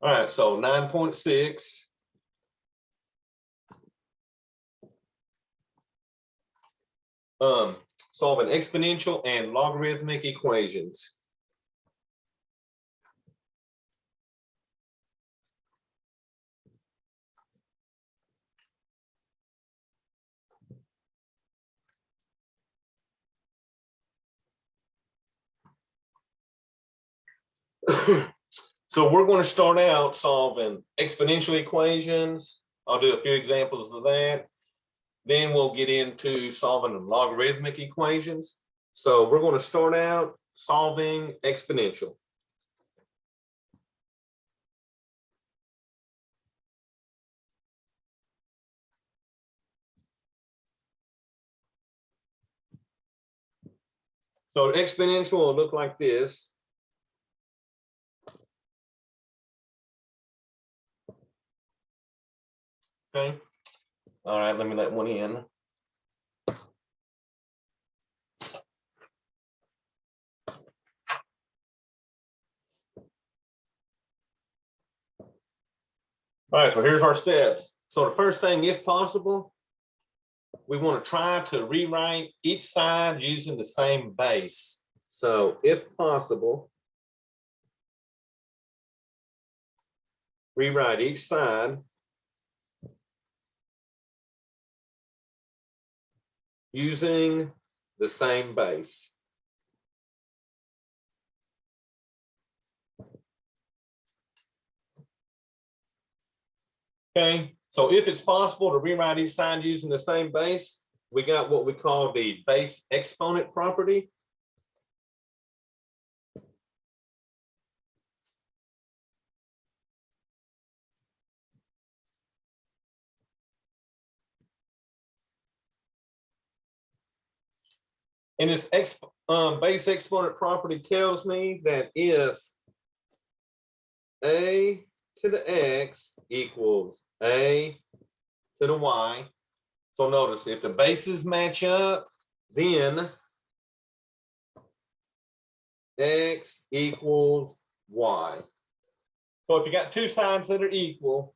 All right, so 9.6. Solving exponential and logarithmic equations. So we're going to start out solving exponential equations. I'll do a few examples of that. Then we'll get into solving logarithmic equations. So we're going to start out solving exponential. So exponential will look like this. Okay. All right, let me let one in. All right, so here's our steps. So the first thing, if possible, we want to try to rewrite each side using the same base. So if possible, rewrite each side using the same base. Okay, so if it's possible to rewrite each side using the same base, we got what we call the base exponent property. And this base exponent property tells me that if a to the x equals a to the y, so notice if the bases match up, then x equals y. So if you got two sides that are equal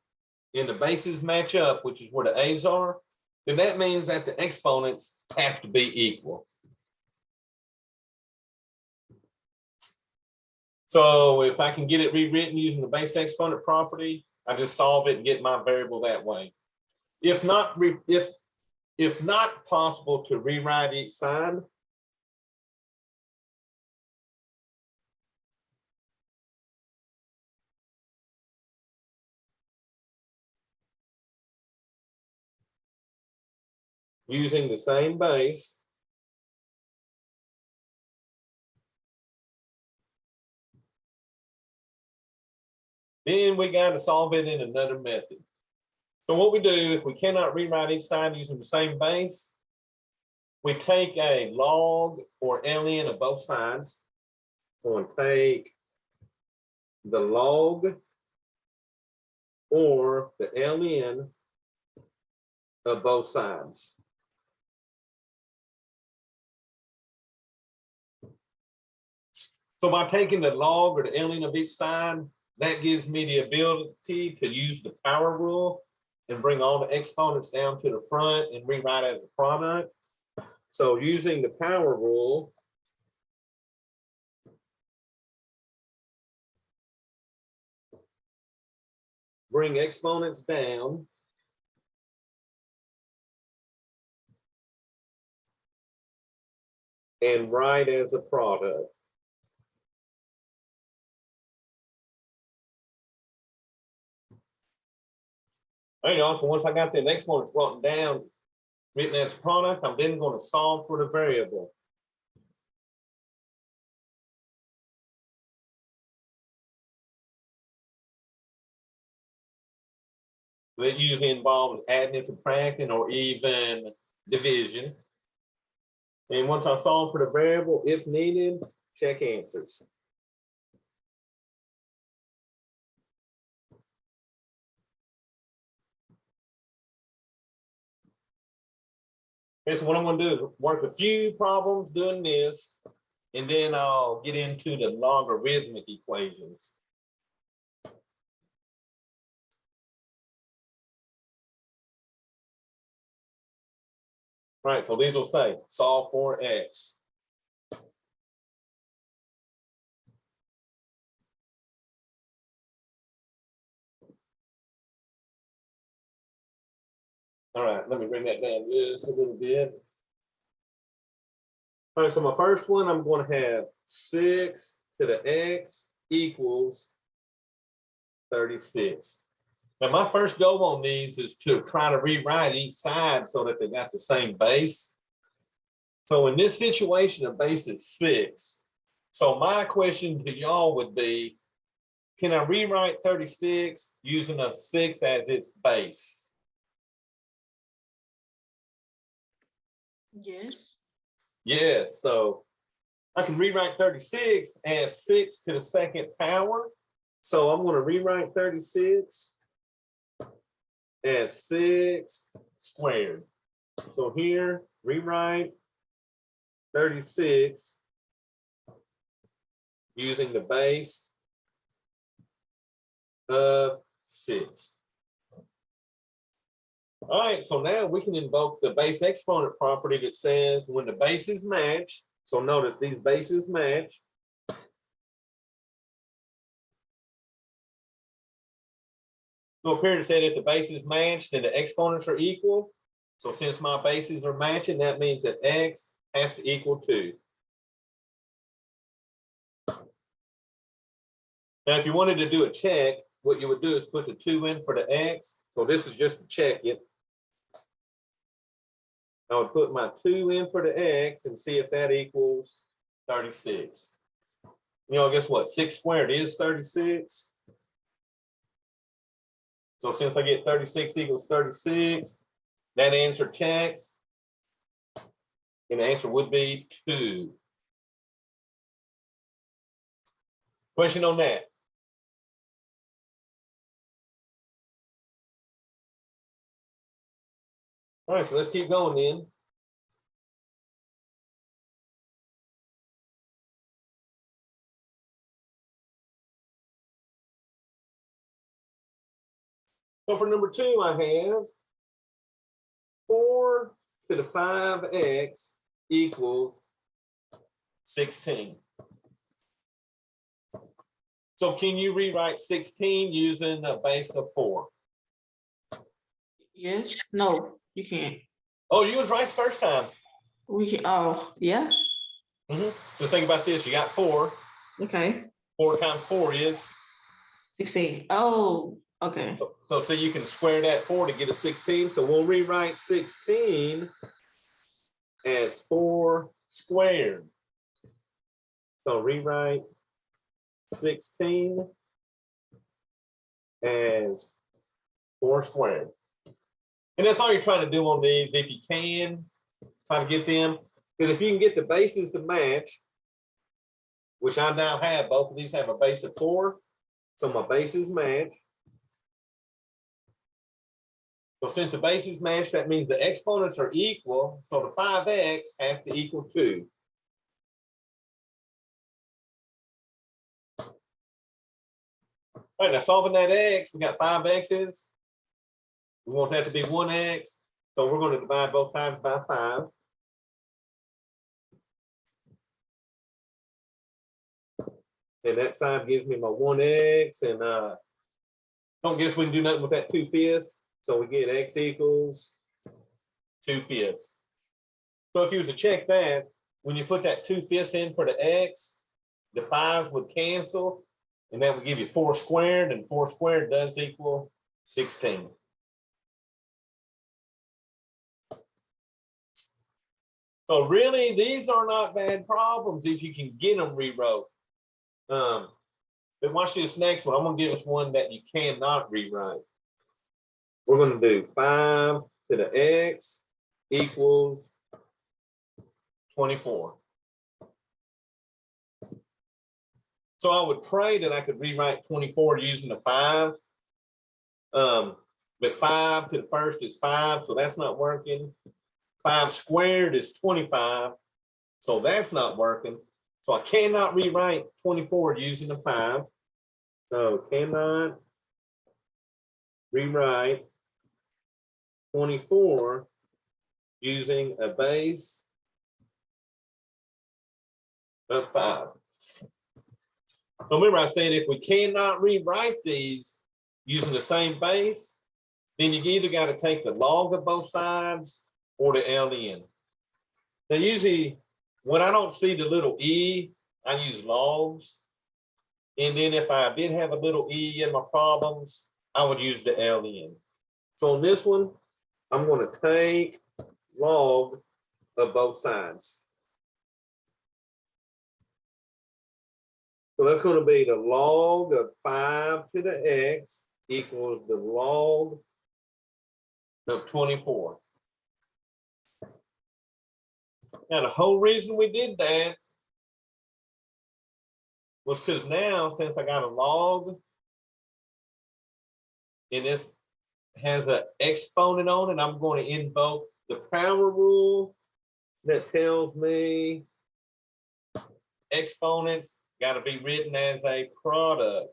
and the bases match up, which is where the a's are, then that means that the exponents have to be equal. So if I can get it rewritten using the base exponent property, I just solve it and get my variable that way. If not possible to rewrite each side, using the same base, then we got to solve it in another method. So what we do, if we cannot rewrite each side using the same base, we take a log or ln of both sides. So we'll take the log or the ln of both sides. So by taking the log or the ln of each side, that gives me the ability to use the power rule and bring all the exponents down to the front and rewrite as a product. So using the power rule, bring exponents down and write as a product. All right, also once I got the exponents brought down, written as a product, I'm then going to solve for the variable. That usually involves adding and subtracting or even division. And once I solve for the variable, if needed, check answers. Okay, so what I'm going to do is work a few problems doing this, and then I'll get into the logarithmic equations. Right, so these will say solve for X. All right, let me bring that down just a little bit. All right, so my first one, I'm going to have 6 to the X equals 36. Now, my first goal on these is to try to rewrite each side so that they got the same base. So in this situation, the base is 6. So my question to y'all would be, can I rewrite 36 using a 6 as its base? Yes. Yes, so I can rewrite 36 as 6 to the second power. So I'm going to rewrite 36 as 6 squared. So here, rewrite 36 using the base of 6. All right, so now we can invoke the base exponent property that says when the bases match, so notice these bases match. So up here it said if the bases match, then the exponents are equal. So since my bases are matching, that means that X has to equal 2. Now, if you wanted to do a check, what you would do is put the 2 in for the X. So this is just to check it. I would put my 2 in for the X and see if that equals 36. You know, guess what? 6 squared is 36. So since I get 36 equals 36, that answer checks. And the answer would be 2. Question on that? All right, so let's keep going then. So for number 2, I have 4 to the 5x equals 16. So can you rewrite 16 using a base of 4? Yes. No, you can't. Oh, you was right the first time. We can. Oh, yeah. Just think about this. You got 4. Okay. 4 times 4 is 16. Oh, okay. so see, you can square that 4 to get a 16. So we'll rewrite 16 as 4 squared. So rewrite 16 as 4 squared. And that's all you're trying to do on these. If you can, try to get them. Because if you can get the bases to match, which I now have, both of these have a base of 4. So my bases match. So since the bases match, that means the exponents are equal. So the 5x has to equal 2. All right, now solving that x, we got 5 x's. We want that to be 1x. So we're going to divide both sides by 5. And that side gives me my 1x. And don't guess we can do nothing with that 2/5. So we get x equals 2/5. So if you was to check that, when you put that 2/5 in for the x, the 5 would cancel. And that would give you 4 squared. And 4 squared does equal 16. So really, these are not bad problems if you can get them rewrote. But watch this next one. I'm going to give us one that you cannot rewrite. We're going to do 5 to the x equals 24. So I would pray that I could rewrite 24 using the 5. But 5 to the first is 5, so that's not working. 5 squared is 25, so that's not working. So I cannot rewrite 24 using the 5. So cannot rewrite 24 using a base of 5. So remember I said if we cannot rewrite these using the same base, then you either got to take the log of both sides or the LN. Now usually when I don't see the little e, I use logs. And then if I did have a little e in my problems, I would use the LN. So on this one, I'm going to take log of both sides. So that's going to be the log of 5 to the x equals the log of 24. Now the whole reason we did that was because now since I got a log and this has an exponent on it, I'm going to invoke the power rule that tells me exponents got to be written as a product.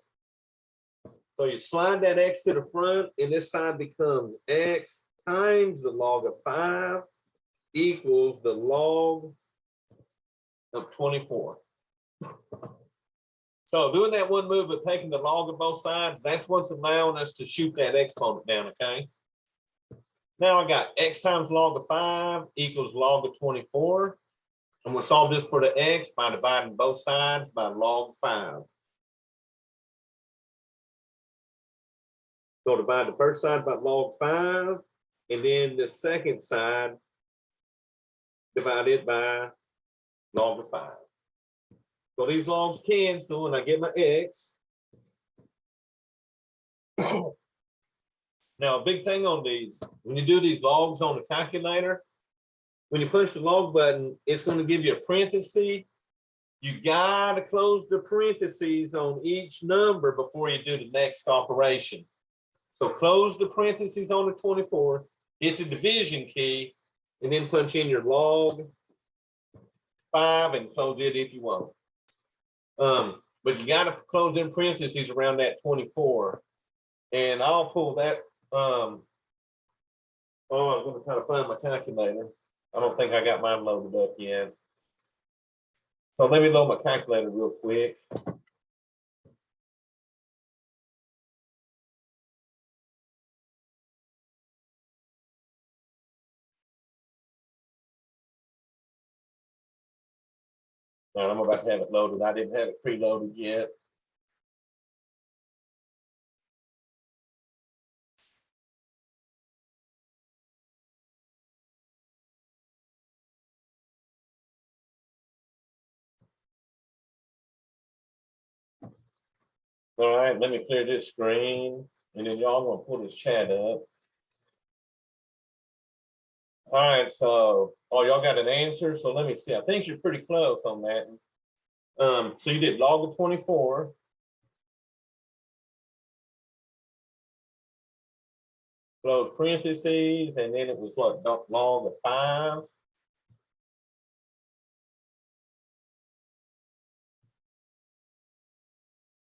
So you slide that x to the front and this side becomes x times the log of 5 equals the log of 24. So doing that one move of taking the log of both sides, that's what's allowing us to shoot that exponent down, okay? Now I got x times log of 5 equals log of 24. I'm going to solve this for the x by dividing both sides by log 5. So divide the first side by log 5, and then the second side divide it by log of 5. So these logs cancel and I get my x. Now, a big thing on these, when you do these logs on the calculator, when you push the log button, it's going to give you a parenthesis. You got to close the parentheses on each number before you do the next operation. So close the parentheses on the 24, hit the division key, and then punch in your log 5 and close it if you want. But you got to close in parentheses around that 24. And I'll pull that. I'm going to try to find my calculator. I don't think I got mine loaded up yet. So let me load my calculator real quick. Now I'm about to have it loaded. I didn't have it preloaded yet. All right, let me clear this screen, and then y'all gonna pull this chat up. All right, so y'all got an answer. So let me see. I think you're pretty close on that. So you did log of 24. Close parentheses, and then it was what, log of 5.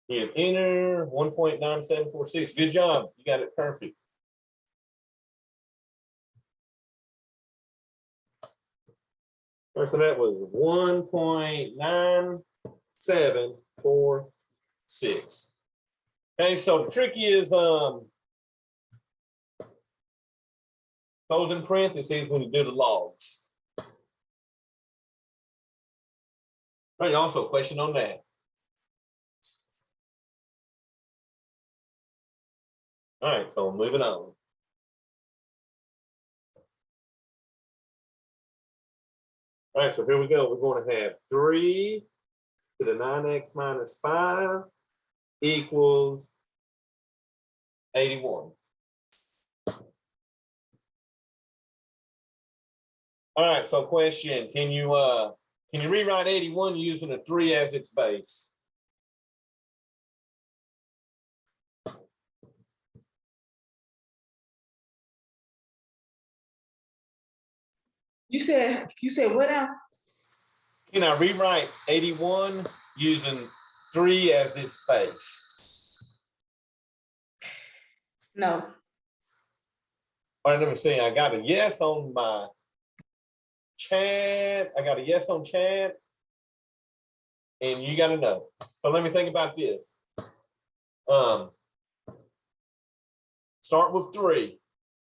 Hit enter, 1.9746. Good job. You got it perfect. So that was 1.9746. Okay, so the trick is closing parentheses when you do the logs. All right, also a question on that. All right, so moving on. All right, so here we go. We're going to have 3 to the 9x minus 5 equals 81. All right, so question, can you rewrite 81 using a 3 as its base? You said what now? Can I rewrite 81 using 3 as its base? No. All right, let me see. I got a yes on my Chat, I got a yes on chat. And you got to know. So let me think about this. Start with 3.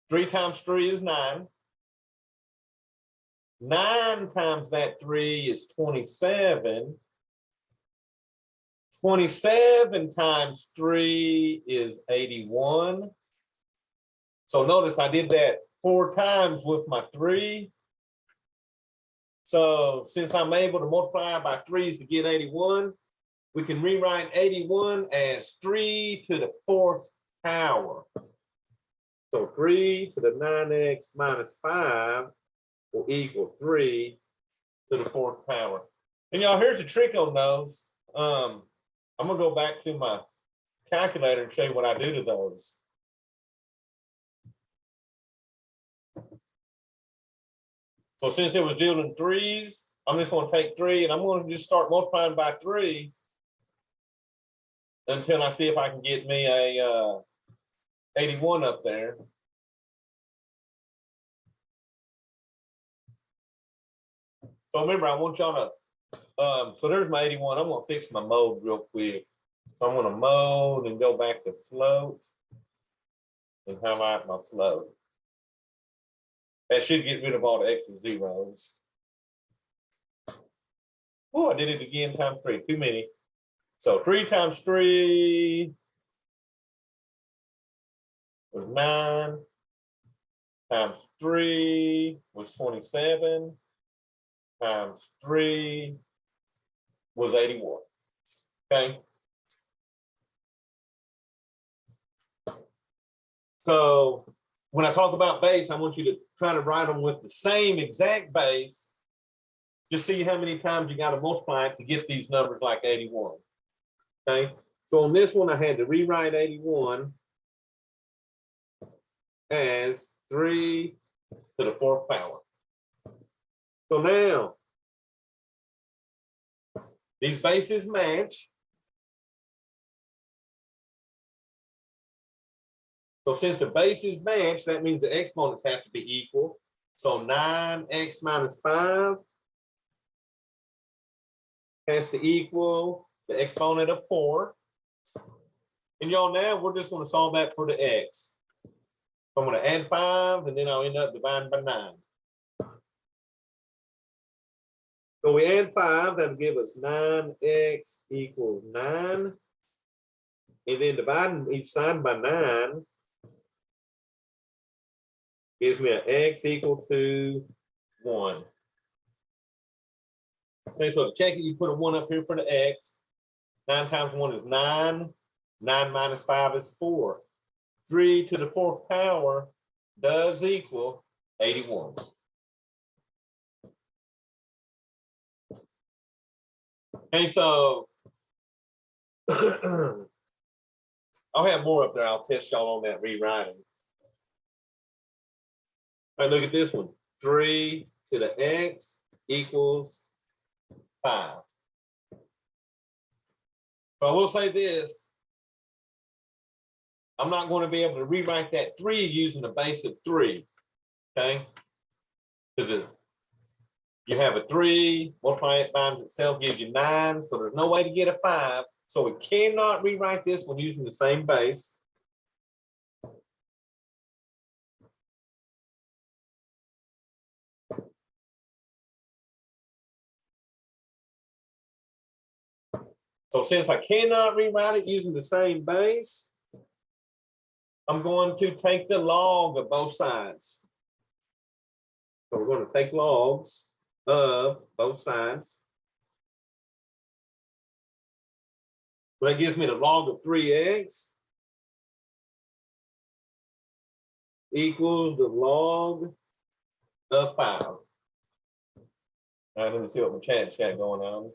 3 times 3 is 9. 9 times that 3 is 27. 27 times 3 is 81. So notice I did that 4 times with my 3. So since I'm able to multiply by 3's to get 81, we can rewrite 81 as 3 to the 4th power. So 3 to the 9x minus 5 will equal 3 to the 4th power. And y'all, here's a trick on those. I'm gonna go back to my calculator and show you what I do to those. So since it was dealing 3's, I'm just going to take 3 and I'm going to just start multiplying by 3 until I see if I can get me a 81 up there. So remember, I want y'all to, so there's my 81. I'm going to fix my mode real quick. So I'm going to mode and go back to float and highlight my float. That should get rid of all the extra zeros. Oh, I did it again times 3, too many. So 3 times 3 was 9, times 3 was 27, times 3 was 81. Okay. So when I talk about base, I want you to try to write them with the same exact base. Just see how many times you got to multiply it to get these numbers like 81. Okay. So on this one, I had to rewrite 81 as 3 to the 4th power. So now these bases match. So since the bases match, that means the exponents have to be equal. So 9x minus 5 has to equal the exponent of 4. And y'all, now we're just going to solve that for the x. So I'm going to add 5 and then I'll end up dividing by 9. So we add 5, that'll give us 9x equals 9. And then dividing each side by 9 gives me an x equal to 1. Okay, so to check it, you put a 1 up here for the x. 9 times 1 is 9. 9 minus 5 is 4. 3 to the 4th power does equal 81. Okay, so I'll have more up there. I'll test y'all on that rewriting. All right, look at this one. 3 to the x equals 5. So I will say this. I'm not going to be able to rewrite that 3 using the base of 3. Okay? Because you have a 3, multiply it times itself gives you 9. So there's no way to get a 5. So we cannot rewrite this one using the same base. So since I cannot rewrite it using the same base, I'm going to take the log of both sides. So we're going to take logs of both sides. So that gives me the log of 3x equals the log of 5. All right, let me see what my chat's got going on.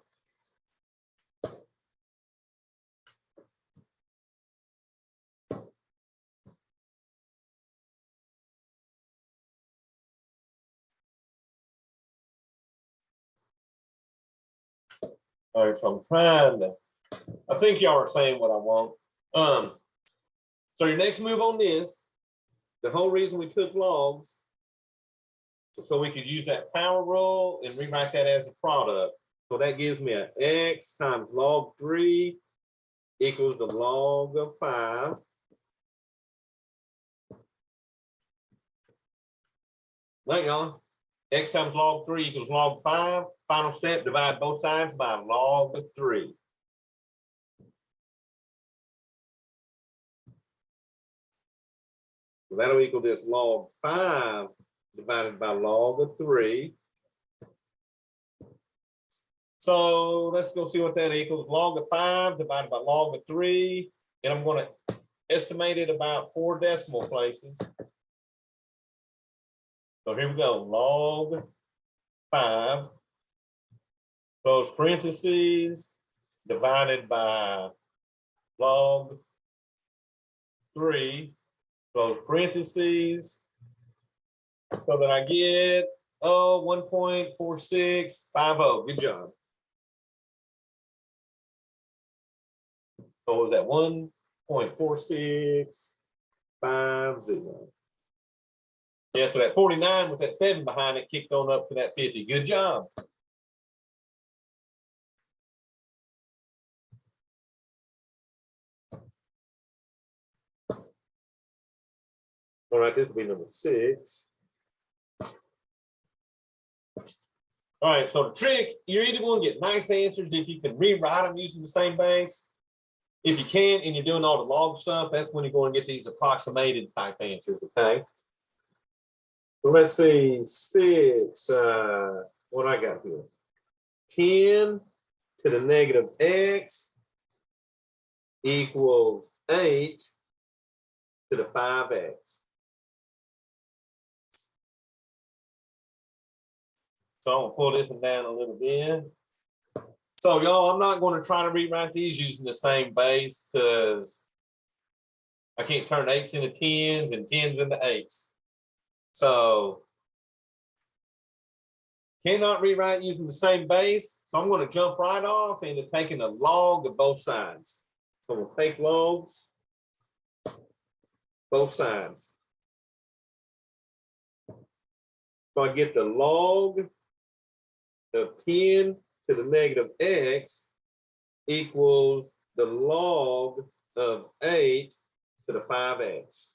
All right, so I'm trying to, I think y'all are saying what I want. So your next move on this, the whole reason we took logs So we could use that power rule and rewrite that as a product. So that gives me an x times log 3 equals the log of 5. Hang on. X times log 3 equals log 5. Final step, divide both sides by log of 3. So that'll equal this log 5 divided by log of 3. So let's go see what that equals. Log of 5 divided by log of 3. And I'm going to estimate it about 4 decimal places. So here we go. Log 5, close parentheses, divided by log 3, close parentheses, so that I get 1.4650. Good job. So was that 1.4650? Yeah, so that 49 with that 7 behind it kicked on up to that 50. Good job. All right, this will be number 6. All right, so the trick, you're either going to get nice answers if you can rewrite them using the same base. If you can't and you're doing all the log stuff, that's when you're going to get these approximated type answers, okay? So let's see, 6, what I got here? 10 to the negative x equals 8 to the 5x. So I'm gonna pull this one down a little bit. So y'all, I'm not going to try to rewrite these using the same base because I can't turn 8s into 10s and 10s into 8s. So cannot rewrite using the same base. So I'm going to jump right off into taking a log of both sides. So we'll take logs, both sides. So I get the log of 10 to the negative x equals the log of 8 to the 5x.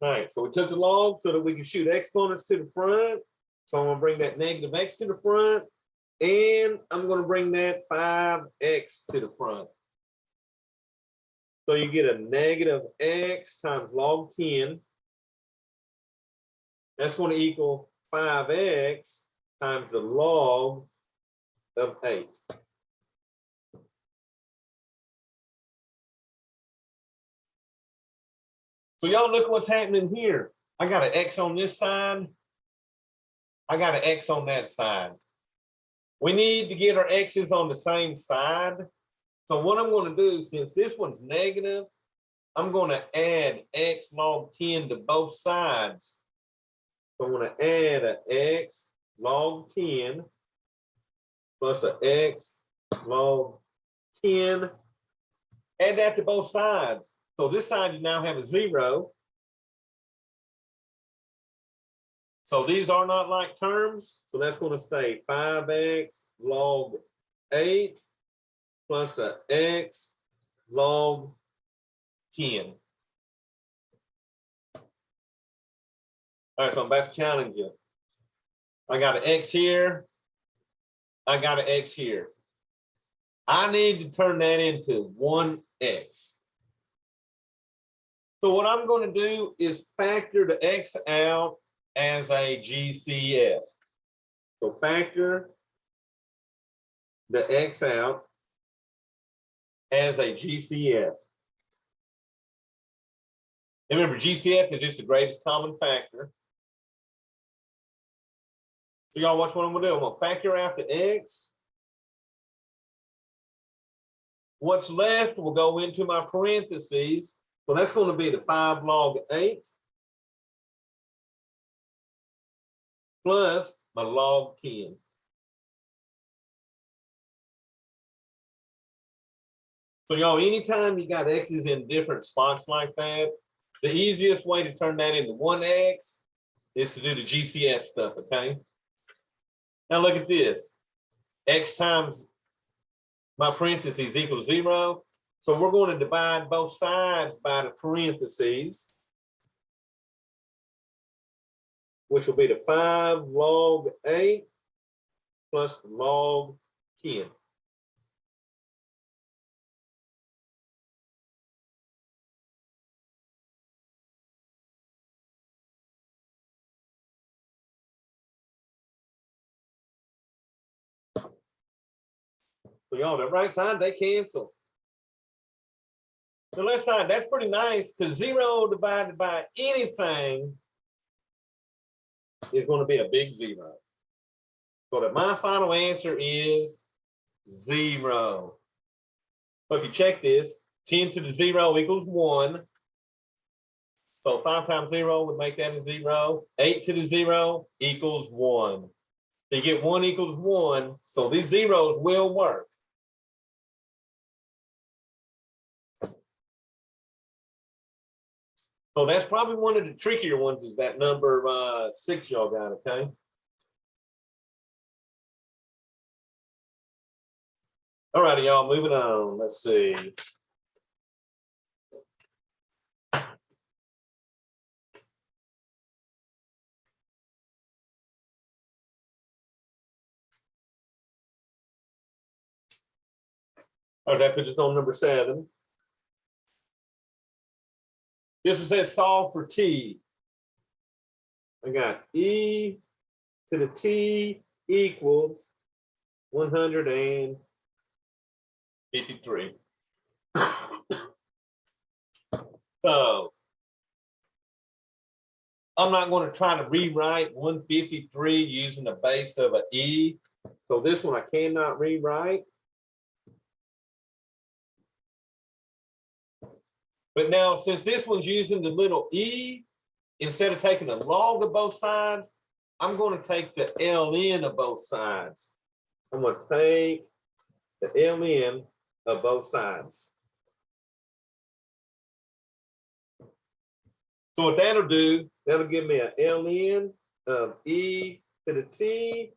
All right, so we took the log so that we can shoot exponents to the front. So I'm going to bring that negative x to the front, and I'm going to bring that 5x to the front. So you get a negative x times log 10. That's going to equal 5x times the log of 8. So y'all look what's happening here. I got an x on this side. I got an x on that side. We need to get our x's on the same side. So what I'm going to do, since this one's negative, I'm going to add x log 10 to both sides. So I'm going to add an x log 10 plus an x log 10. Add that to both sides. So this side you now have a 0. So these are not like terms. So that's going to stay 5x log 8 plus a x log 10. All right, so I'm about to challenge you. I got an x here. I got an x here. I need to turn that into 1x. So what I'm going to do is factor the x out as a GCF. So factor the x out as a GCF. And remember, GCF is just the greatest common factor. So y'all watch what I'm going to do. I'm going to factor out the x. What's left will go into my parentheses. So that's going to be the 5 log 8 plus my log 10. So y'all, anytime you got x's in different spots like that, the easiest way to turn that into 1x is to do the GCF stuff, okay? Now look at this. X times my parentheses equals 0. So we're going to divide both sides by the parentheses, which will be the 5 log 8 plus the log 10. So y'all, the right side, they cancel. The left side, that's pretty nice because 0 divided by anything is going to be a big 0. So that my final answer is 0. So if you check this, 10 to the 0 equals 1. So 5 times 0 would make that a 0. 8 to the 0 equals 1. So you get 1 equals 1. So these zeros will work. So that's probably one of the trickier ones is that number 6 y'all got, okay? All righty, y'all, moving on. Let's see. All right, that puts us on number 7. This one says solve for t. I got e to the t equals 153. So I'm not going to try to rewrite 153 using the base of an e. So this one I cannot rewrite. But now, since this one's using the little e, instead of taking a log of both sides, I'm going to take the ln of both sides. I'm going to take the ln of both sides. So what that'll do, that'll give me an ln of e to the t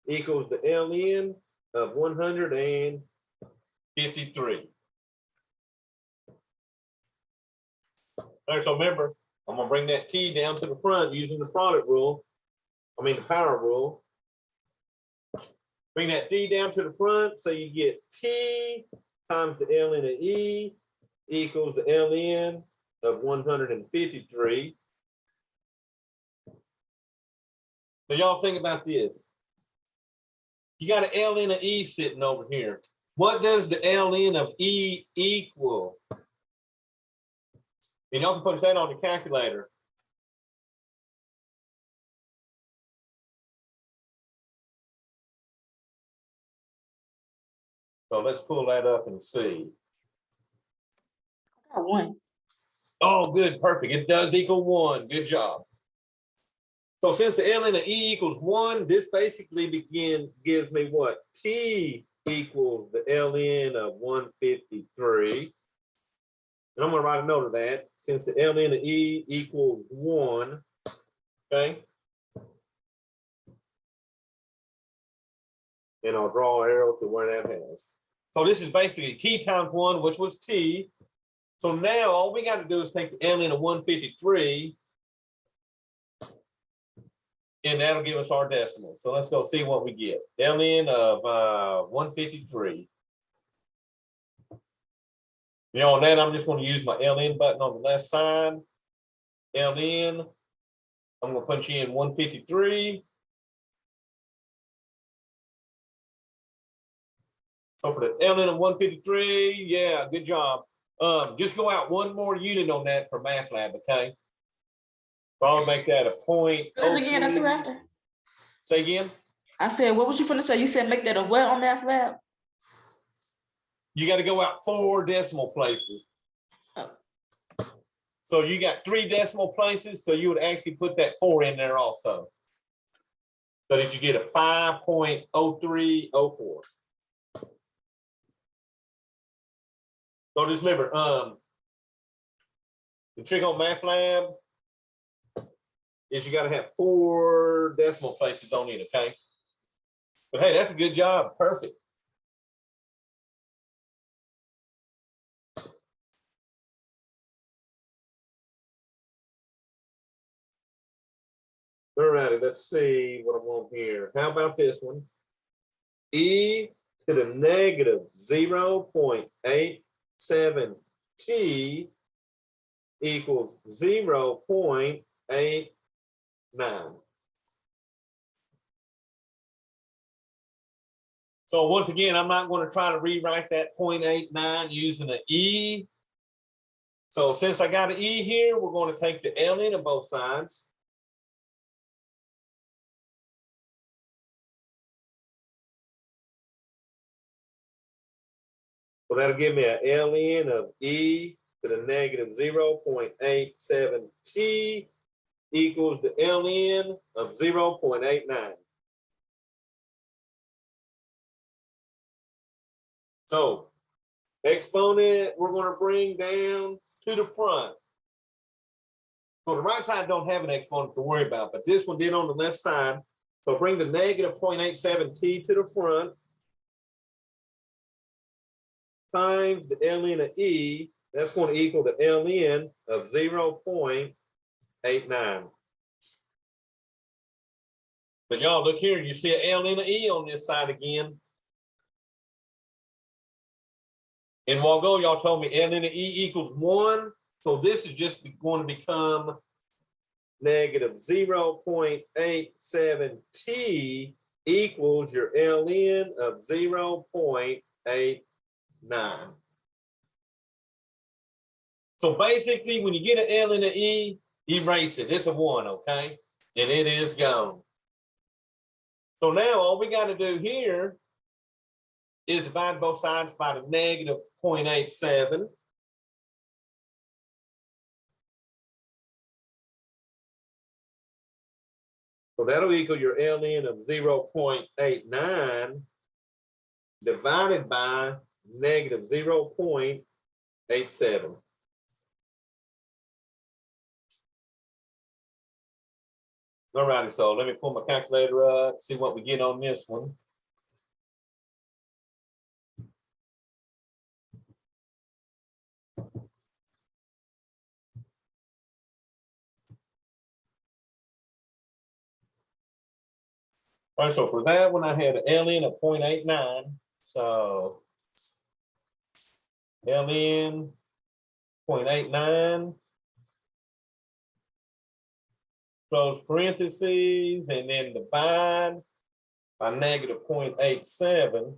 equals the ln of 153. All right, so remember, I'm going to bring that t down to the front using the product rule. I mean, the power rule. Bring that d down to the front, so you get t times the ln of e equals the ln of 153. So y'all think about this. You got an ln of e sitting over here. What does the ln of e equal? And y'all can put that on the calculator. So let's pull that up and see. I got 1. Oh, good, perfect. It does equal 1. Good job. So since the ln of e equals 1, this basically gives me what? T equals the ln of 153. And I'm going to write a note of that. Since the ln of e equals 1, okay? And I'll draw an arrow to where that has. So this is basically t times 1, which was t. So now all we got to do is take the ln of 153, and that'll give us our decimal. So let's go see what we get. ln of 153. You know, on that, I'm just going to use my ln button on the left side. ln, I'm going to punch in 153. So for the ln of 153, yeah, good job. Just go out one more unit on that for math lab, okay? So I'll make that a point. Say it again after. Say again? I said, what was you finna say? You said make that a what on math lab? You got to go out 4 decimal places. Oh. So you got 3 decimal places, so you would actually put that 4 in there also. So that you get a 5.0304. So just remember, The trick on MathLab is you got to have 4 decimal places on it, okay? But hey, that's a good job. Perfect. All righty, let's see what I want here. How about this one? E to the negative 0.87 t equals 0.89. So once again, I'm not going to try to rewrite that 0.89 using an E. So since I got an E here, we're going to take the ln of both sides. So that'll give me an ln of E to the negative 0.87 t equals the ln of 0.89. So exponent, we're going to bring down to the front. So the right side don't have an exponent to worry about, but this one did on the left side. So bring the negative 0.87 t to the front times the ln of E. That's going to equal the ln of 0.89. But y'all look here, you see an ln of E on this side again. In while ago, y'all told me ln of E equals 1. So this is just going to become negative 0.87 t equals your ln of 0.89. So basically, when you get an ln of E, erase it. It's a 1, okay? And it is gone. So now all we got to do here is divide both sides by the negative 0.87. So that'll equal your ln of 0.89 divided by negative 0.87. All righty, so let me pull my calculator up, see what we get on this one. All right, so for that one, I had an ln of 0.89. So ln 0.89, close parentheses, and then divide by negative 0.87.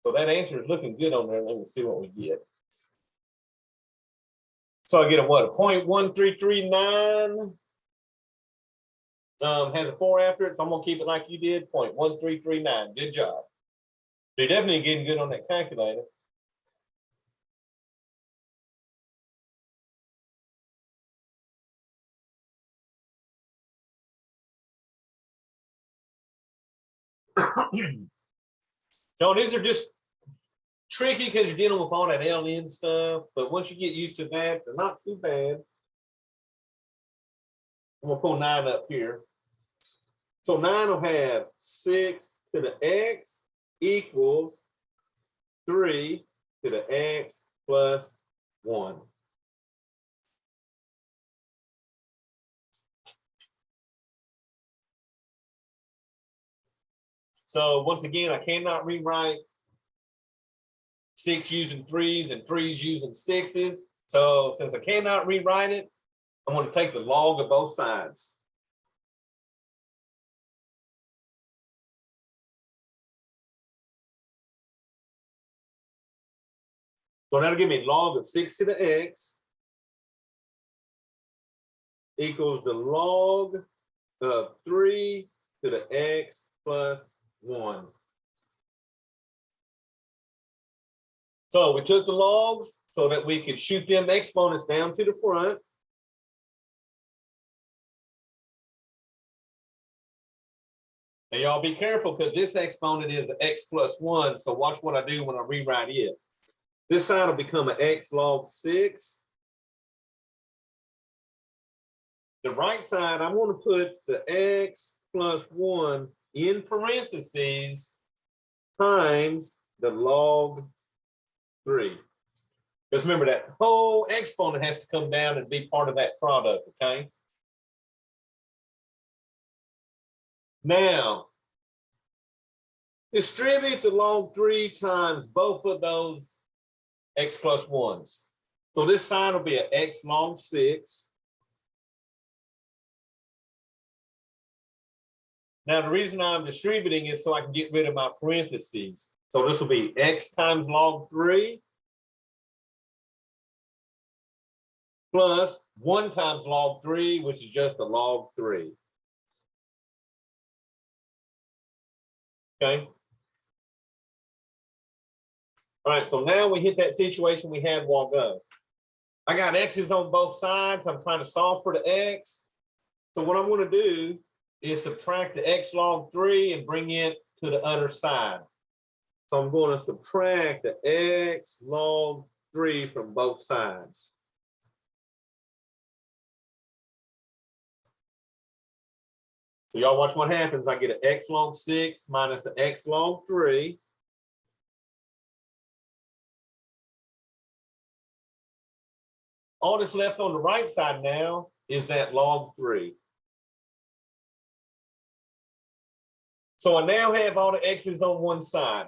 So that answer is looking good on there. Let me see what we get. So I get a what, a 0.1339. Has a 4 after it, so I'm gonna keep it like you did, 0.1339. Good job. So you're definitely getting good on that calculator. So these are just tricky because you're dealing with all that ln stuff, but once you get used to that, they're not too bad. I'm gonna pull 9 up here. So 9 will have 6 to the x equals 3 to the x plus 1. So once again, I cannot rewrite 6 using 3s and 3s using 6s. So since I cannot rewrite it, I'm going to take the log of both sides. So that'll give me log of 6 to the x equals the log of 3 to the x plus 1. So we took the logs so that we could shoot them exponents down to the front. And y'all be careful because this exponent is x plus 1. So watch what I do when I rewrite it. This side will become an x log 6. The right side, I'm going to put the x plus 1 in parentheses times the log 3. Because remember, that whole exponent has to come down and be part of that product, okay? Now, distribute the log 3 times both of those x plus 1s. So this side will be an x log 6. Now, the reason I'm distributing is so I can get rid of my parentheses. So this will be x times log 3 plus 1 times log 3, which is just a log 3. Okay. All right, so now we hit that situation we had a while ago. I got x's on both sides. I'm trying to solve for the x. So what I'm going to do is subtract the x log 3 and bring it to the other side. So I'm going to subtract the x log 3 from both sides. So y'all watch what happens. I get an x log 6 minus an x log 3. All that's left on the right side now is that log 3. So I now have all the x's on one side.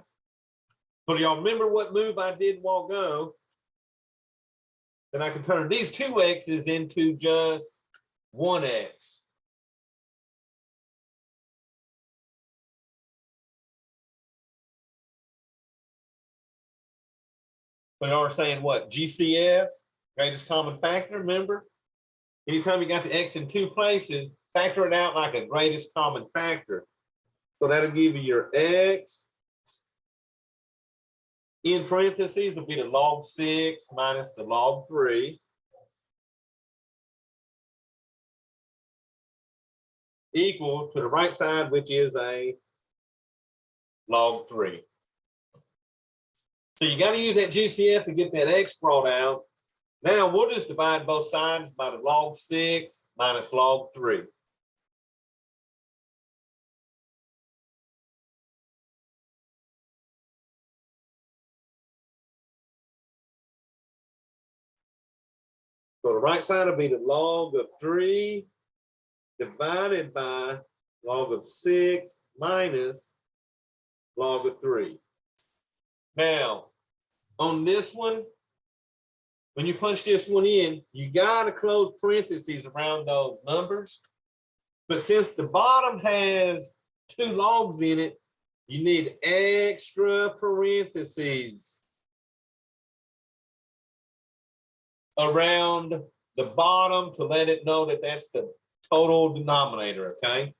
So do y'all remember what move I did a while ago? Then I can turn these two x's into just one x. So y'all are saying what? GCF, greatest common factor, remember? Anytime you got the x in two places, factor it out like a greatest common factor. So that'll give you your x in parentheses will be the log 6 minus the log 3 equal to the right side, which is a log 3. So you got to use that GCF to get that x brought out. Now we'll just divide both sides by the log 6 minus log 3. So the right side will be the log of 3 divided by log of 6 minus log of 3. Now, on this one, when you punch this one in, you got to close parentheses around those numbers. But since the bottom has 2 logs in it, you need extra parentheses around the bottom to let it know that that's the total denominator, okay?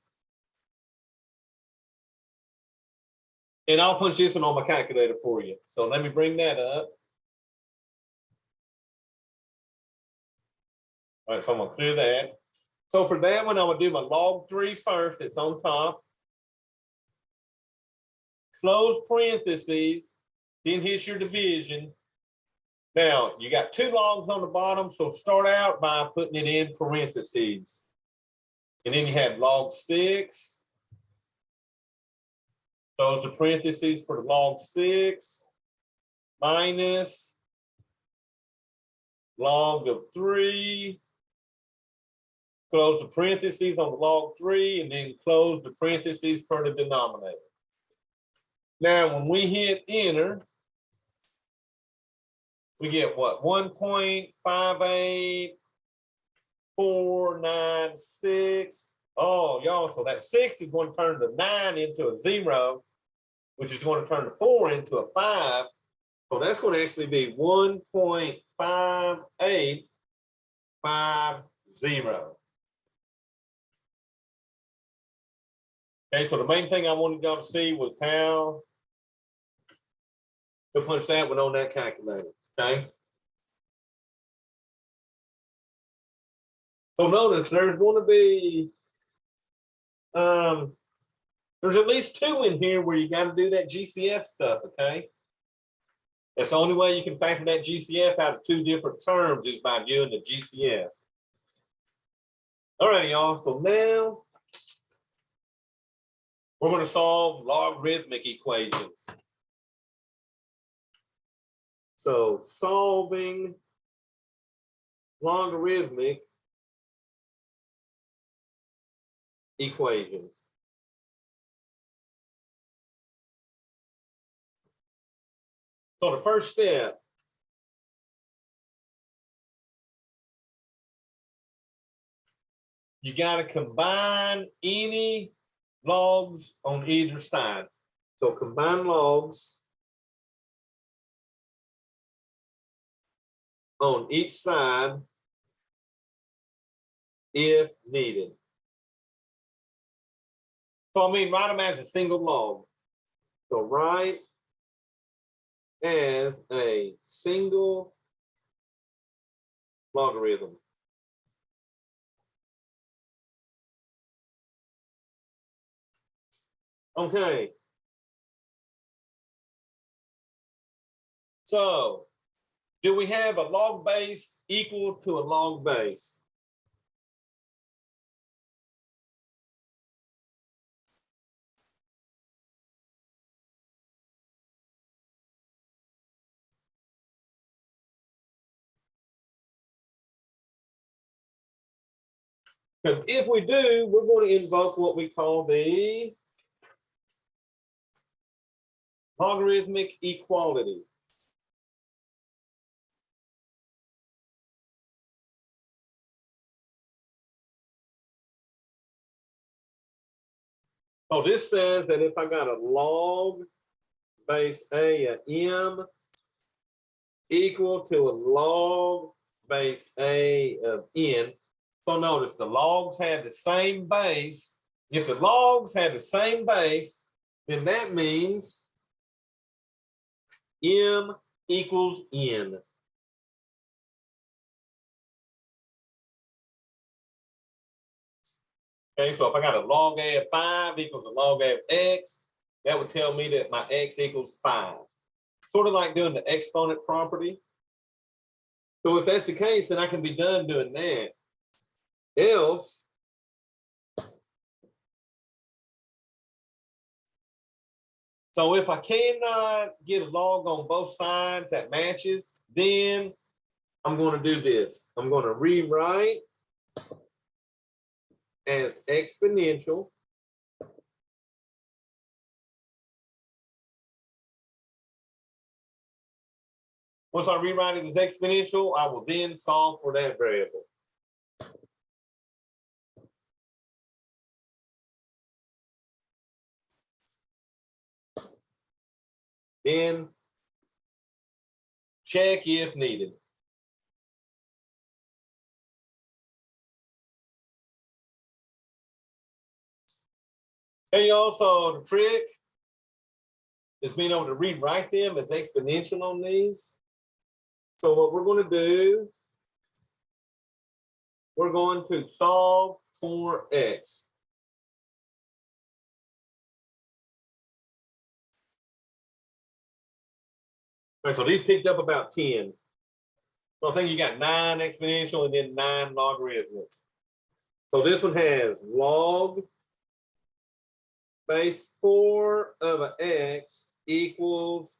And I'll punch this one on my calculator for you. So let me bring that up. All right, so I'm gonna clear that. So for that one, I'm gonna do my log 3 first. It's on top. Close parentheses, then hit your division. Now, you got 2 logs on the bottom, so start out by putting it in parentheses. And then you have log 6. Close the parentheses for the log 6 minus log of 3. Close the parentheses on the log 3 and then close the parentheses for the denominator. Now, when we hit enter, we get what? 1.58496. Oh, y'all, so that 6 is going to turn the 9 into a 0, which is going to turn the 4 into a 5. So that's going to actually be 1.5850. Okay, so the main thing I wanted y'all to see was how to punch that one on that calculator, okay? So notice there's going to be, there's at least 2 in here where you got to do that GCF stuff, okay? That's the only way you can factor that GCF out of two different terms is by doing the GCF. All righty, y'all. So now we're going to solve logarithmic equations. So solving logarithmic equations. So the first step, you got to combine any logs on either side. So combine logs on each side if needed. So I mean, write them as a single log. So write as a single logarithm. Okay. So do we have a log base equal to a log base? Because if we do, we're going to invoke what we call the logarithmic equality. So this says that if I got a log base A of M equal to a log base A of N. So notice the logs have the same base. If the logs have the same base, then that means M equals N. Okay, so if I got a log A of 5 equals a log A of X, that would tell me that my X equals 5. Sort of like doing the exponent property. So if that's the case, then I can be done doing that. Else, so if I cannot get a log on both sides that matches, then I'm going to do this. I'm going to rewrite as exponential. Once I rewrite it as exponential, I will then solve for that variable. Then check if needed. And also the trick is being able to rewrite them as exponential on these. So what we're going to do, we're going to solve for X. All right, so these picked up about 10. So I think you got 9 exponential and then 9 logarithmic. So this one has log base 4 of an X equals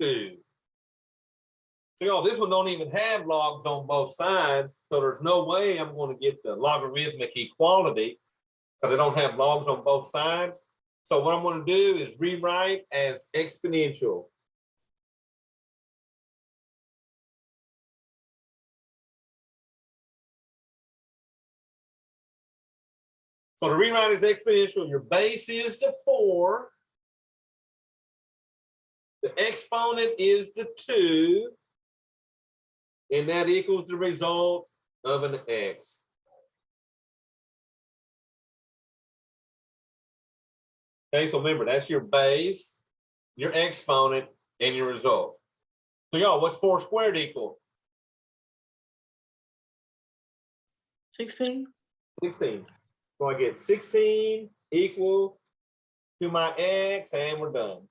2. So y'all, this one don't even have logs on both sides. So there's no way I'm going to get the logarithmic equality because I don't have logs on both sides. So what I'm going to do is rewrite as exponential. So to rewrite as exponential, your base is the 4. The exponent is the 2. And that equals the result of an X. Okay, so remember, that's your base, your exponent, and your result. So y'all, what's 4 squared equal? 16. 16. So I get 16 equal to my X, and we're done.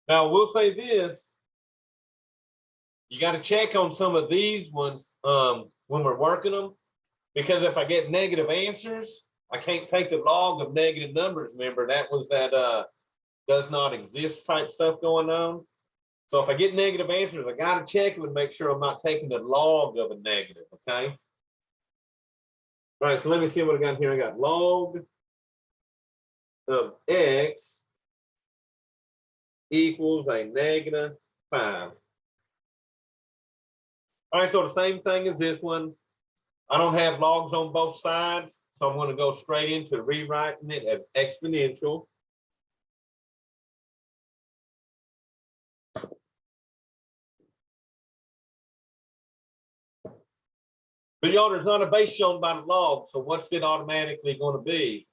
Now, we'll say this. You got to check on some of these ones when we're working them, because if I get negative answers, I can't take the log of negative numbers. Remember, that was that does not exist type stuff going on. So if I get negative answers, I got to check them and make sure I'm not taking the log of a negative, okay? All right, so let me see what I got here. I got log of x equals a negative 5. All right, so the same thing as this one. I don't have logs on both sides, so I'm going to go straight into rewriting it as exponential. But y'all, there's not a base shown by the log, so what's it automatically going to be?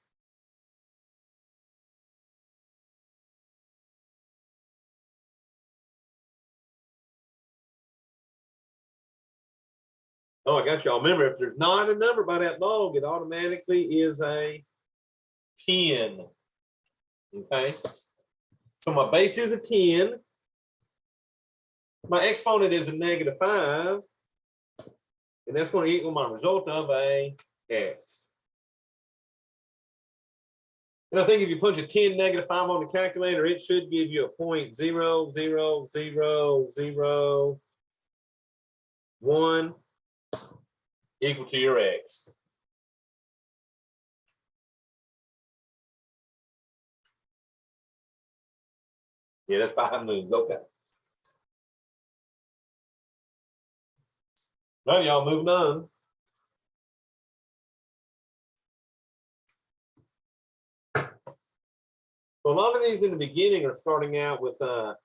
Oh, I got y'all. Remember, if there's not a number by that log, it automatically is a 10. Okay. So my base is a 10. My exponent is a negative 5. And that's going to equal my result of a x. And I think if you punch a 10 negative 5 on the calculator, it should give you a 0.00001 equal to your x. Yeah, that's 5 moves. Okay. All right, y'all, moving on. So a lot of these in the beginning are starting out with 1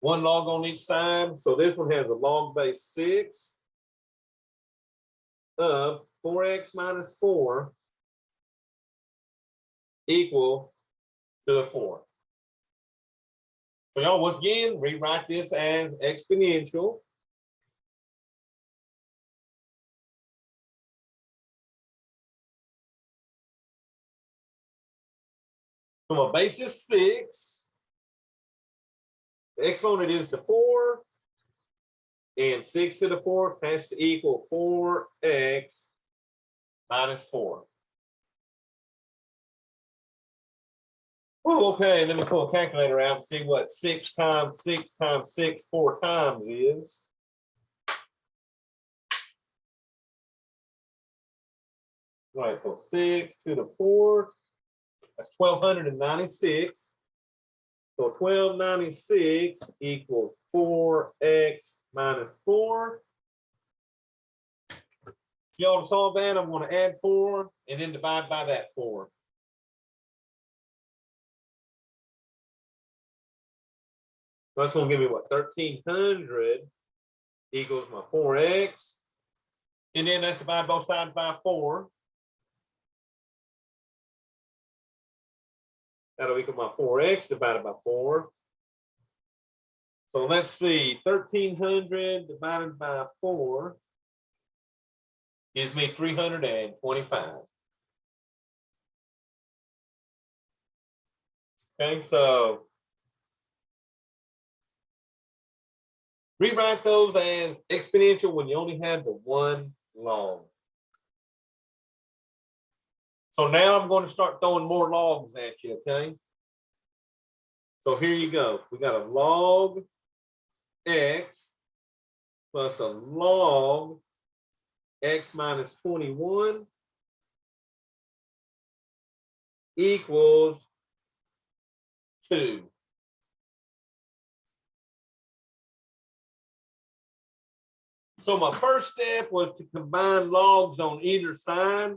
log on each side. So this one has a log base 6 of 4x minus 4 equal to the 4. So y'all, once again, rewrite this as exponential. So my base is 6. The exponent is the 4. And 6 to the 4th has to equal 4x minus 4. Oh, okay, let me pull a calculator out and see what 6 times 6 times 6 4 times is. All right, so 6 to the 4th, that's 1296. So 1296 equals 4x minus 4. If y'all solve that, I'm going to add 4 and then divide by that 4. That's going to give me what? 1300 equals my 4x. And then let's divide both sides by 4. That'll equal my 4x divided by 4. So let's see, 1300 divided by 4 gives me 325. Okay, so rewrite those as exponential when you only have the 1 log. So now I'm going to start throwing more logs at you, okay? So here you go. We got a log x plus a log x minus 21 equals 2. So my first step was to combine logs on either side.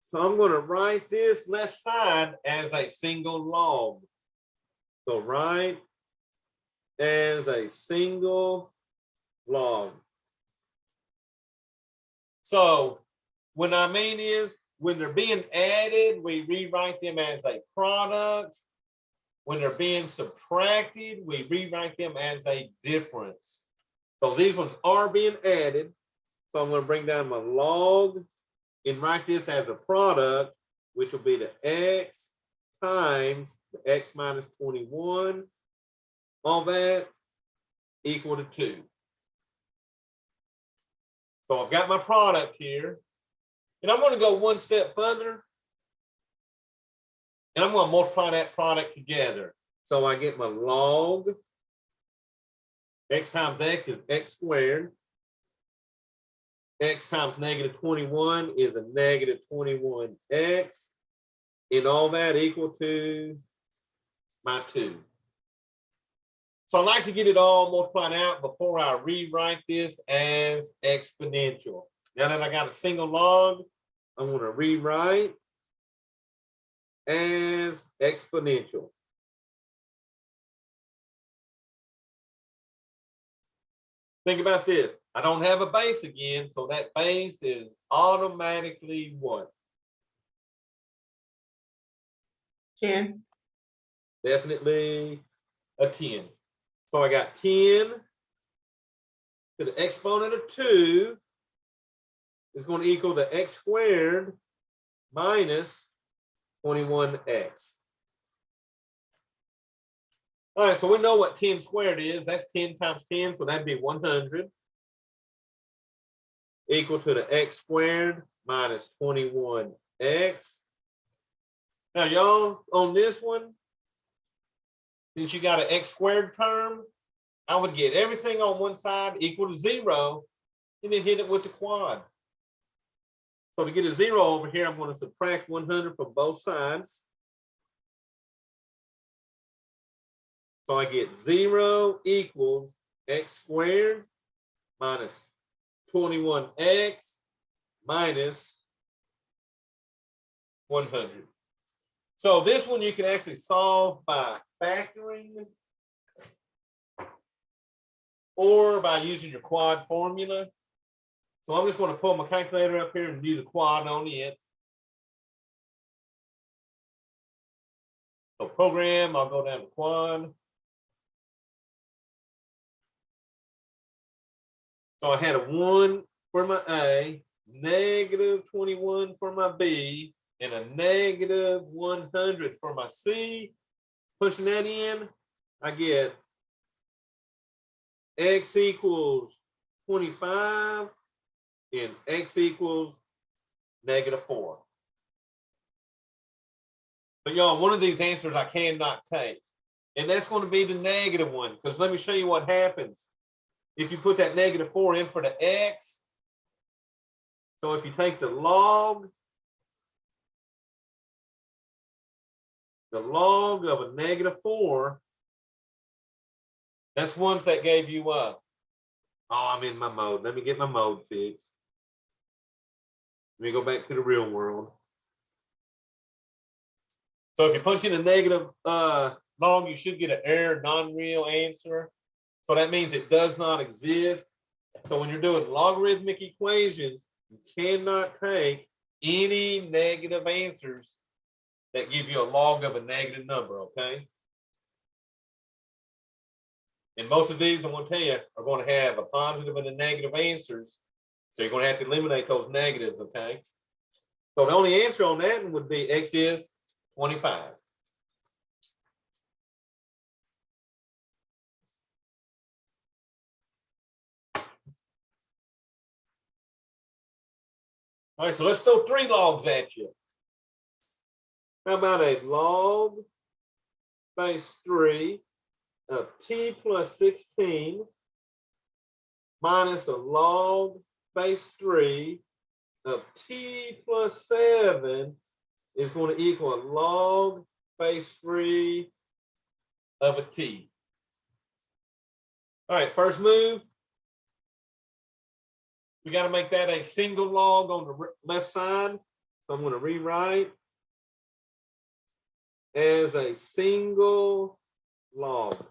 So I'm going to write this left side as a single log. So write as a single log. So what I mean is when they're being added, we rewrite them as a product. When they're being subtracted, we rewrite them as a difference. So these ones are being added. So I'm going to bring down my log and write this as a product, which will be the x times x minus 21, all that equal to 2. So I've got my product here, and I'm going to go one step further, and I'm going to multiply that product together. So I get my log x times x is x squared. X times negative 21 is a negative 21x, and all that equal to my 2. So I like to get it all multiplied out before I rewrite this as exponential. Now that I got a single log, I'm going to rewrite as exponential. Think about this. I don't have a base again, so that base is automatically what? 10. Definitely a 10. So I got 10 to the exponent of 2 is going to equal to x squared minus 21x. All right, so we know what 10 squared is. That's 10 times 10, so that'd be 100. Equal to the x squared minus 21x. Now, y'all, on this one, since you got an x squared term, I would get everything on one side equal to 0, and then hit it with the quad. So to get a 0 over here, I'm going to subtract 100 from both sides. So I get 0 equals x squared minus 21x minus 100. So this one you can actually solve by factoring or by using your quad formula. So I'm just going to pull my calculator up here and do the quad on it. So program, I'll go down to quad. So I had a 1 for my A, negative 21 for my B, and a negative 100 for my C. Pushing that in, I get x equals 25 and x equals negative 4. But y'all, one of these answers I cannot take, and that's going to be the negative one, because let me show you what happens if you put that negative 4 in for the x. So if you take the log of a negative 4, that's ones that gave you up. Oh, I'm in my mode. Let me get my mode fixed. Let me go back to the real world. So if you punch in a negative log, you should get an error, non-real answer. So that means it does not exist. So when you're doing logarithmic equations, you cannot take any negative answers that give you a log of a negative number, okay? And most of these, I'm going to tell you, are going to have a positive and a negative answers. So you're going to have to eliminate those negatives, okay? So the only answer on that one would be x is 25. All right, so let's throw 3 logs at you. How about a log base 3 of t plus 16 minus a log base 3 of t plus 7 is going to equal a log base 3 of a t. All right, first move. We got to make that a single log on the left side. So I'm going to rewrite as a single log.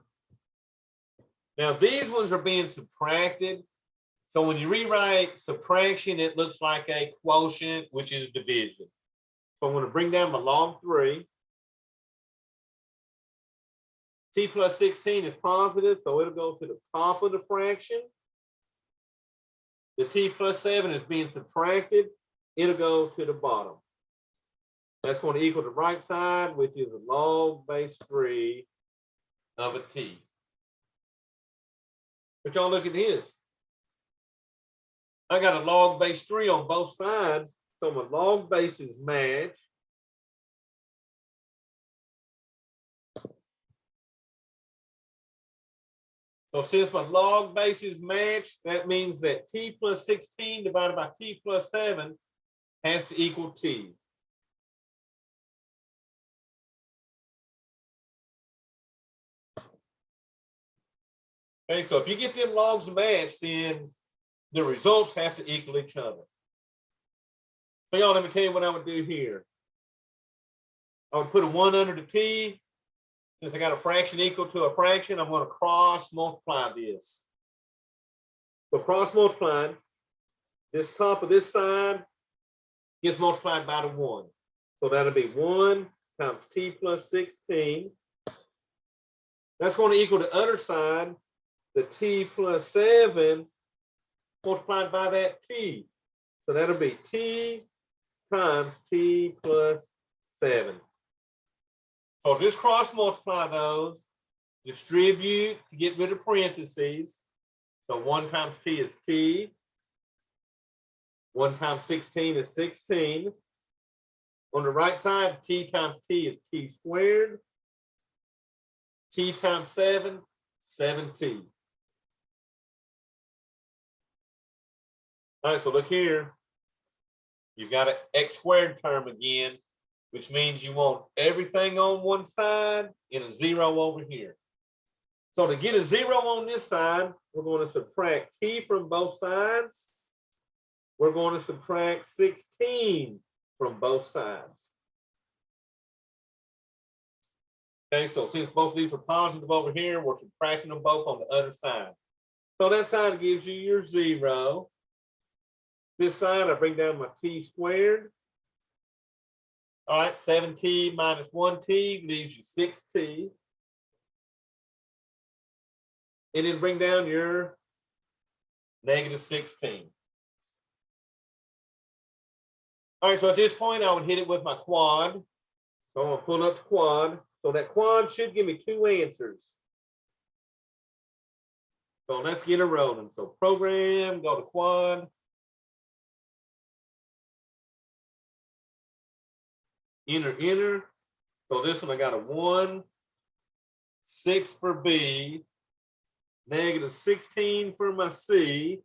Now these ones are being subtracted. So when you rewrite subtraction, it looks like a quotient, which is division. So I'm going to bring down my log 3. T plus 16 is positive, so it'll go to the top of the fraction. The t plus 7 is being subtracted. It'll go to the bottom. That's going to equal the right side, which is a log base 3 of a t. But y'all look at this. I got a log base 3 on both sides, so my log bases match. So since my log bases match, that means that t plus 16 divided by t plus 7 has to equal t. Okay, so if you get them logs matched, then the results have to equal each other. So y'all, let me tell you what I would do here. I would put a 1 under the t. Since I got a fraction equal to a fraction, I'm going to cross multiply this. So cross multiplying, this top of this side gets multiplied by the 1. So that'll be 1 times t plus 16. That's going to equal the other side, the t plus 7 multiplied by that t. So that'll be t times t plus 7. So just cross multiply those, distribute to get rid of parentheses. So 1 times t is t. 1 times 16 is 16. On the right side, t times t is t squared. T times 7, 7t. All right, so look here. You've got an x squared term again, which means you want everything on one side and a 0 over here. So to get a 0 on this side, we're going to subtract t from both sides. We're going to subtract 16 from both sides. Okay, so since both of these are positive over here, we're subtracting them both on the other side. So that side gives you your 0. This side, I bring down my t squared. All right, 7t minus 1t leaves you 6t. And then bring down your negative 16. All right, so at this point, I would hit it with my quad. So I'm going to pull up the quad. So that quad should give me 2 answers. So let's get it rolling. So program, go to quad. Enter, enter. So this one, I got a 1, 6 for B, negative 16 for my C.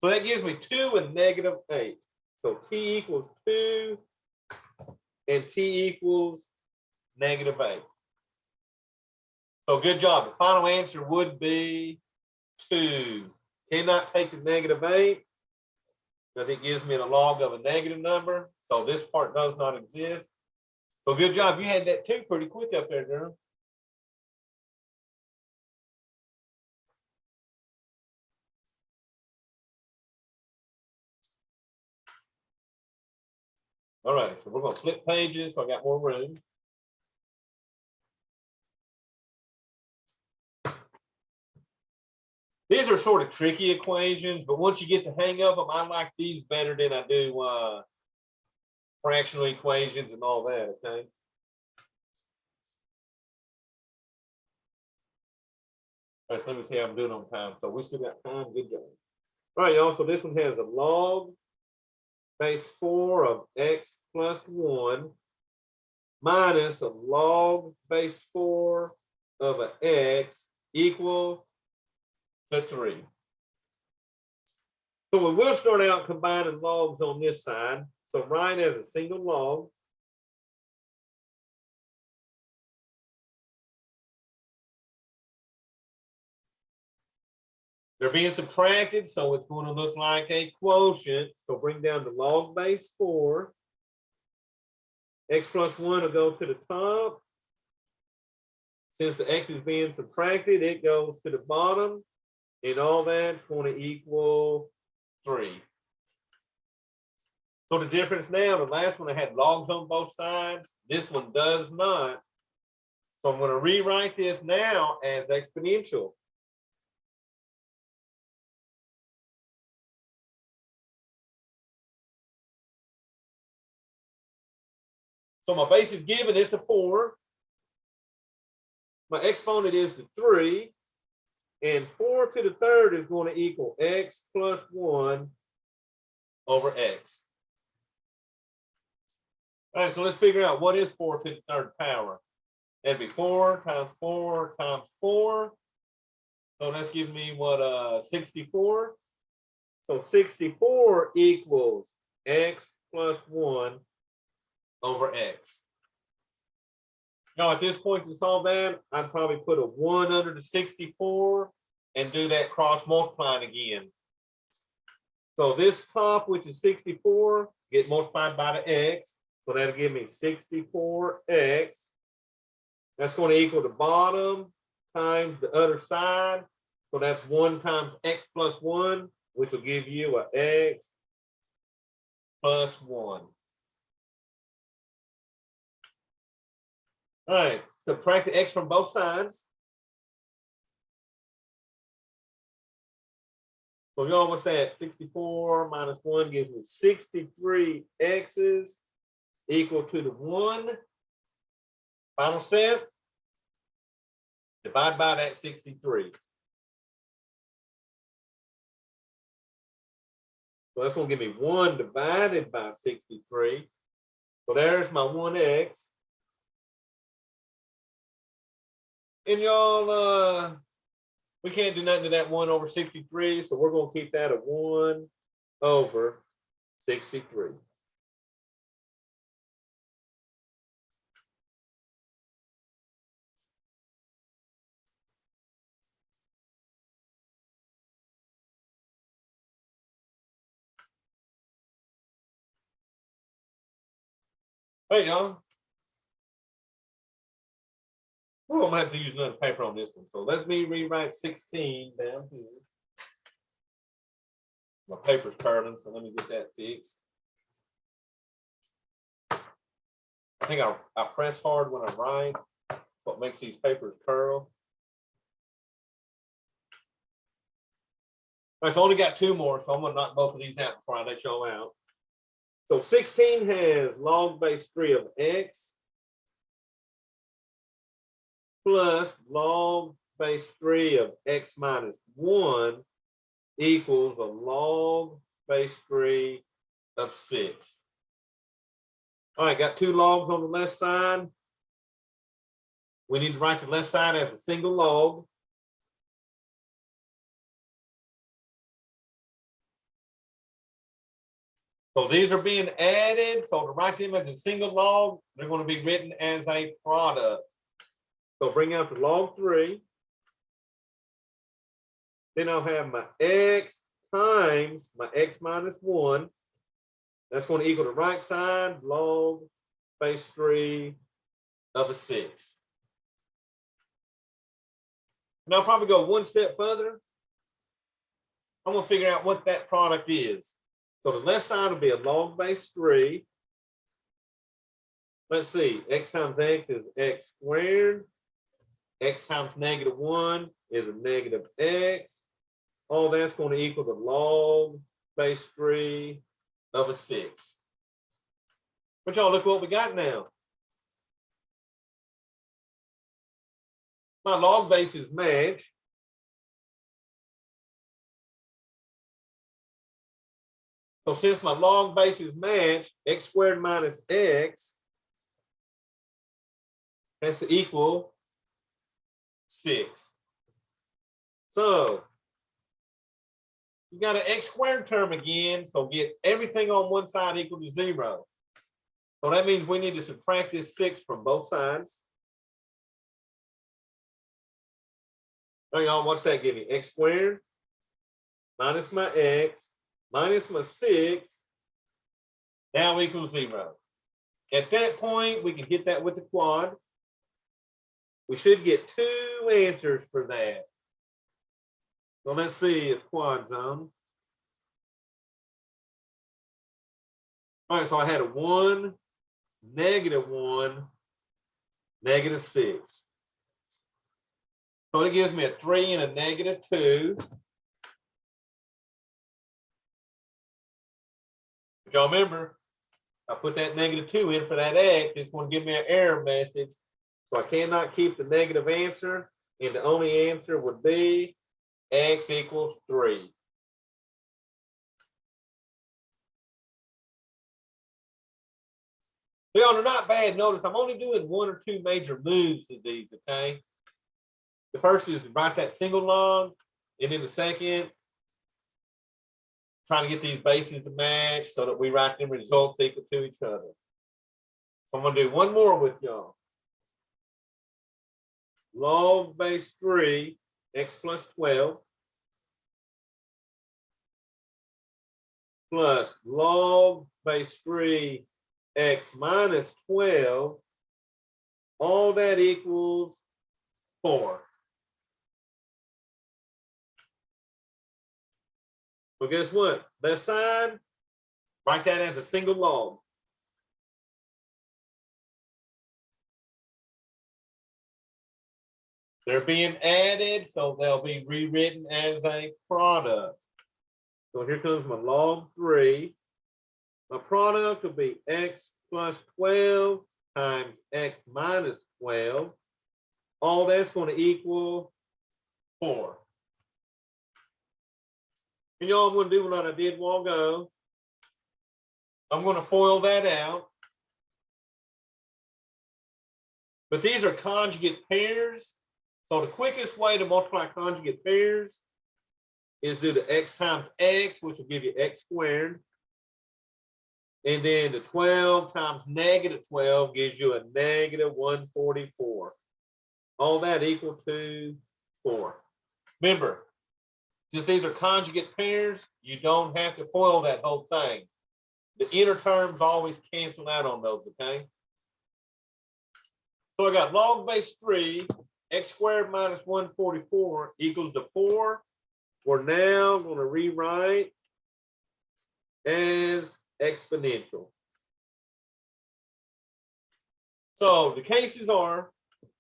So that gives me 2 and negative 8. So T equals 2 and T equals negative 8. So good job. The final answer would be 2. Cannot take the negative 8 because it gives me a log of a negative number. So this part does not exist. So good job. You had that 2 pretty quick up there, girl. All right, so we're going to flip pages so I got more room. These are sort of tricky equations, but once you get the hang of them, I like these better than I do fractional equations and all that, okay? All right, so let me see how I'm doing on time. So we still got time, good job. All right, y'all, so this one has a log base 4 of x plus 1 minus a log base 4 of an x equal to 3. So we'll start out combining logs on this side. So write as a single log. They're being subtracted, so it's going to look like a quotient. So bring down the log base 4. X plus 1 will go to the top. Since the x is being subtracted, it goes to the bottom. And all that's going to equal 3. So the difference now, the last one I had logs on both sides. This one does not. So I'm going to rewrite this now as exponential. So my base is given, it's a 4. My exponent is the 3. And 4 to the third is going to equal x plus 1 over x. All right, so let's figure out what is 4 to the third power. That'd be 4 times 4 times 4. So that's giving me what, 64. So 64 equals x plus 1 over x. Now at this point to solve that, I'd probably put a 1 under the 64 and do that cross multiplying again. So this top, which is 64, get multiplied by the x. So that'll give me 64x. That's going to equal the bottom times the other side. So that's 1 times x plus 1, which will give you a x plus 1. All right, subtract the x from both sides. So y'all, what's that? 64 minus 1 gives me 63 x's equal to the 1. Final step, divide by that 63. So that's going to give me 1 divided by 63. So there's my 1x. And y'all, we can't do nothing to that 1 over 63, so we're going to keep that at 1 over 63. Hey, y'all. Oh, I'm going to have to use another paper on this one. So let me rewrite 16 down here. My paper's curling, so let me get that fixed. I think I press hard when I write. That's what makes these papers curl. All right, so I only got 2 more, so I'm going to knock both of these out before I let y'all out. So 16 has log base 3 of x plus log base 3 of x minus 1 equals a log base 3 of 6. All right, got 2 logs on the left side. We need to write the left side as a single log. So these are being added. So to write them as a single log, they're going to be written as a product. So bring out the log 3. Then I'll have my x times my x minus 1. That's going to equal the right side, log base 3 of a 6. And I'll probably go 1 step further. I'm going to figure out what that product is. So the left side will be a log base 3. Let's see, x times x is x squared. X times negative 1 is a negative x. All that's going to equal the log base 3 of a 6. But y'all, look what we got now. My log bases match. So since my log bases match, x squared minus x has to equal 6. So you got an x squared term again, so get everything on one side equal to 0. So that means we need to subtract this 6 from both sides. All right, y'all, what's that give me? X squared minus my x minus my 6 now equals 0. At that point, we can hit that with the quad. We should get 2 answers for that. So let's see if quad's on. All right, so I had a 1, negative 1, negative 6. So it gives me a 3 and a negative 2. But y'all remember, I put that -2 in for that x, it's going to give me an error message. So I cannot keep the negative answer, and the only answer would be x equals 3. Y'all, they're not bad. Notice I'm only doing 1 or 2 major moves to these, okay? The first is to write that single log, and then the second, trying to get these bases to match so that we write them results equal to each other. So I'm going to do one more with y'all. Log base 3, x plus 12, plus log base 3, x minus 12, all that equals 4. So guess what? Left side, write that as a single log. They're being added, so they'll be rewritten as a product. So here comes my log 3. My product will be x plus 12 times x minus 12. All that's going to equal 4. And y'all, I'm going to do what I did a while ago. I'm going to FOIL that out. But these are conjugate pairs. So the quickest way to multiply conjugate pairs is do the x times x, which will give you x squared. And then the 12 times -12 gives you a -144. All that equal to 4. Remember, since these are conjugate pairs, you don't have to FOIL that whole thing. The inner terms always cancel out on those, okay? So I got log base 3, x squared minus 144 equals to 4. We're now going to rewrite as exponential. So the cases are,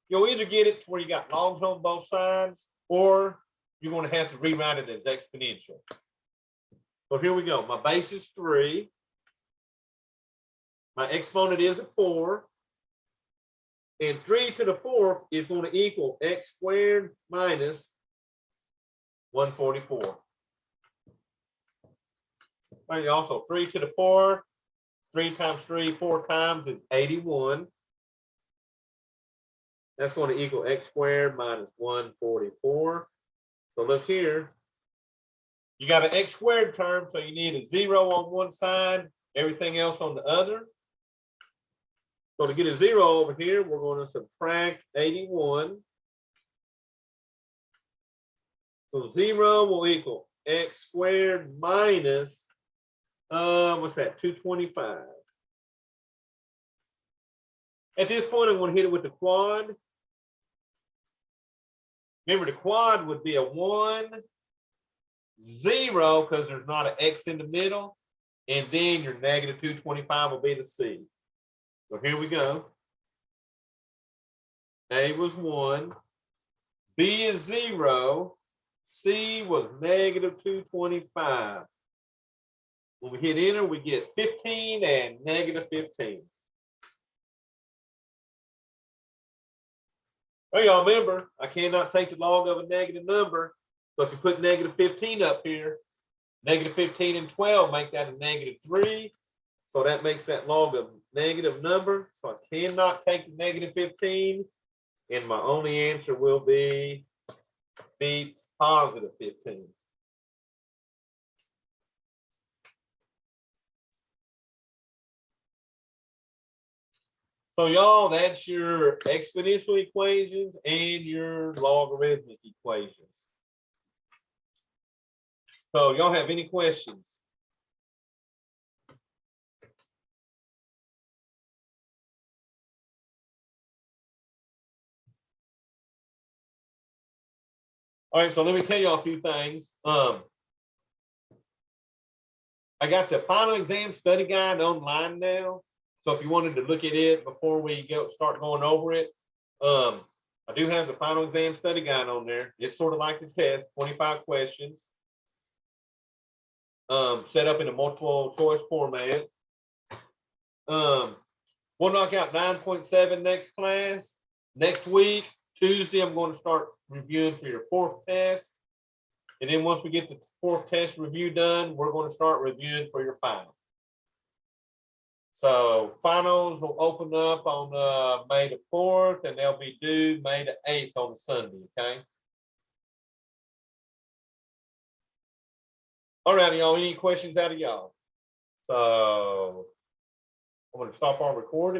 you'll either get it to where you got logs on both sides, or you're going to have to rewrite it as exponential. So here we go. My base is 3. My exponent is a 4. And 3 to the 4th is going to equal x squared minus 144. All right, also 3 to the 4th, 3 times 3, 4 times is 81. That's going to equal x squared minus 144. So look here. You got an x squared term, so you need a 0 on one side, everything else on the other. So to get a 0 over here, we're going to subtract 81. So 0 will equal x squared minus, what's that, 225. At this point, I'm going to hit it with the quad. Remember, the quad would be a 1, 0, because there's not an x in the middle. And then your -225 will be the c. So here we go. A was 1, B is 0, C was -225. When we hit enter, we get 15 and -15. Well, y'all remember, I cannot take the log of a negative number. So if you put -15 up here, -15 and 12 make that a -3. So that makes that log a negative number. So I cannot take the -15. And my only answer will be the +15. So y'all, that's your exponential equations and your logarithmic equations. So y'all have any questions? All right, so let me tell y'all a few things. I got the final exam study guide online now. So if you wanted to look at it before we start going over it, I do have the final exam study guide on there. It's sort of like the test, 25 questions, set up in a multiple choice format. We'll knock out 9.7 next class. Next week, Tuesday, I'm going to start reviewing for your fourth test. And then once we get the fourth test review done, we're going to start reviewing for your final. So finals will open up on May the 4th, and they'll be due May the 8th on Sunday, okay? All righty, y'all. Any questions out of y'all? So I'm going to stop our recording.